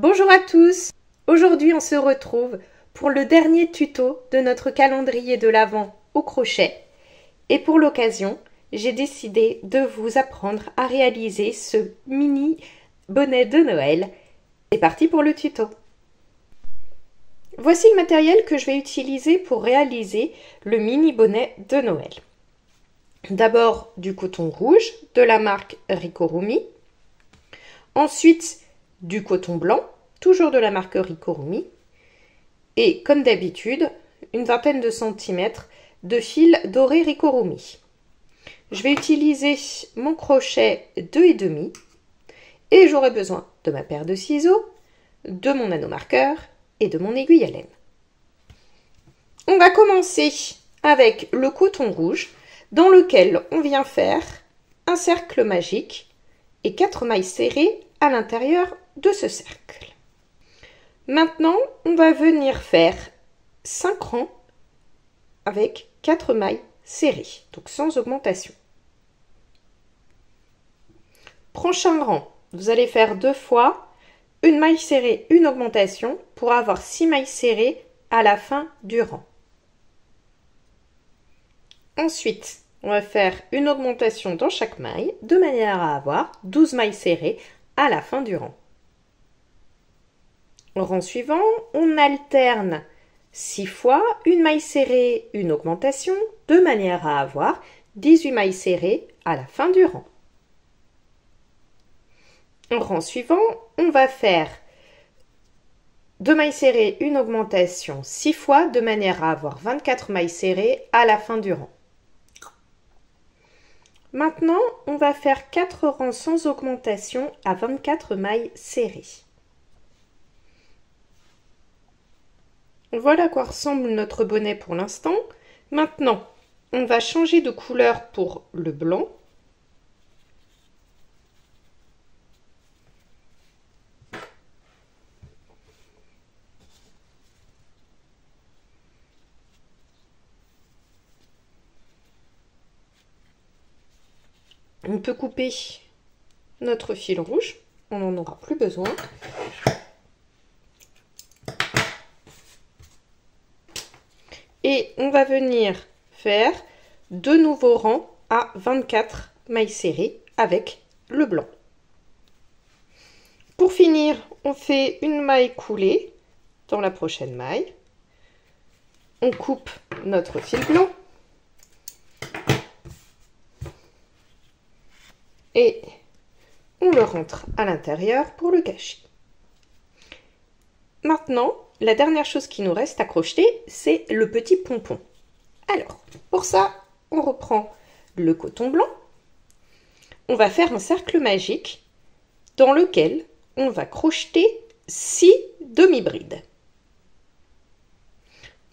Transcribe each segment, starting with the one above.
Bonjour à tous! Aujourd'hui on se retrouve pour le dernier tuto de notre calendrier de l'Avent au crochet et pour l'occasion j'ai décidé de vous apprendre à réaliser ce mini bonnet de Noël. C'est parti pour le tuto! Voici le matériel que je vais utiliser pour réaliser le mini bonnet de Noël. D'abord du coton rouge de la marque Ricorumi, ensuite du coton blanc, toujours de la marque Ricorumi, et comme d'habitude, une vingtaine de centimètres de fil doré Ricorumi. Je vais utiliser mon crochet 2,5 et j'aurai besoin de ma paire de ciseaux, de mon anneau marqueur et de mon aiguille à laine. On va commencer avec le coton rouge dans lequel on vient faire un cercle magique et 4 mailles serrées à l'intérieur de ce cercle. Maintenant, on va venir faire 5 rangs avec 4 mailles serrées, donc sans augmentation. Prochain rang, vous allez faire 2 fois une maille serrée, une augmentation pour avoir 6 mailles serrées à la fin du rang. Ensuite, on va faire une augmentation dans chaque maille de manière à avoir 12 mailles serrées à la fin du rang. Au rang suivant, on alterne 6 fois une maille serrée, une augmentation de manière à avoir 18 mailles serrées à la fin du rang. Au rang suivant, on va faire 2 mailles serrées, une augmentation 6 fois de manière à avoir 24 mailles serrées à la fin du rang. Maintenant, on va faire 4 rangs sans augmentation à 24 mailles serrées. Voilà à quoi ressemble notre bonnet pour l'instant. Maintenant, on va changer de couleur pour le blanc. On peut couper notre fil rouge, on n'en aura plus besoin. Et on va venir faire 2 nouveaux rangs à 24 mailles serrées avec le blanc. Pour finir, on fait une maille coulée dans la prochaine maille. On coupe notre fil blanc. Et on le rentre à l'intérieur pour le cacher. Maintenant, la dernière chose qui nous reste à crocheter, c'est le petit pompon. Alors, pour ça, on reprend le coton blanc. On va faire un cercle magique dans lequel on va crocheter 6 demi-brides.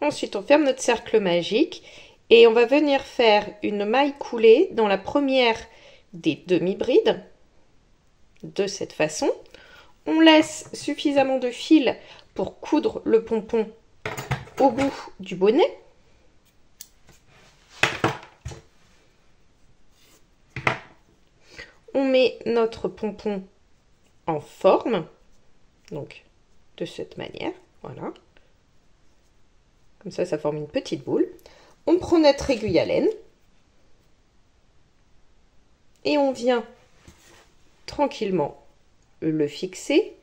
Ensuite, on ferme notre cercle magique et on va venir faire une maille coulée dans la première des demi-brides. De cette façon, on laisse suffisamment de fil pour coudre le pompon au bout du bonnet. On met notre pompon en forme, donc de cette manière, voilà. Comme ça, ça forme une petite boule. On prend notre aiguille à laine et on vient tranquillement le fixer.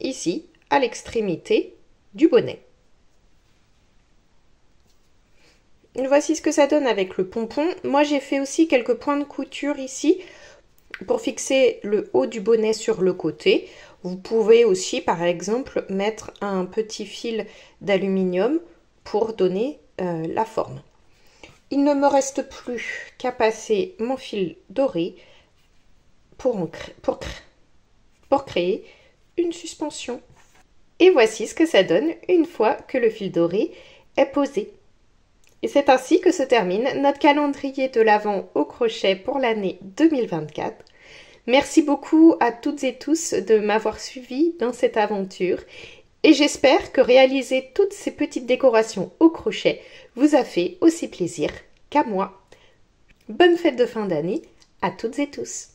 Ici, à l'extrémité du bonnet. Voici ce que ça donne avec le pompon. Moi, j'ai fait aussi quelques points de couture ici pour fixer le haut du bonnet sur le côté. Vous pouvez aussi, par exemple, mettre un petit fil d'aluminium pour donner la forme. Il ne me reste plus qu'à passer mon fil doré pour créer une suspension. Et voici ce que ça donne une fois que le fil doré est posé. Et c'est ainsi que se termine notre calendrier de l'Avent au crochet pour l'année 2024. Merci beaucoup à toutes et tous de m'avoir suivi dans cette aventure et j'espère que réaliser toutes ces petites décorations au crochet vous a fait aussi plaisir qu'à moi. Bonne fête de fin d'année à toutes et tous.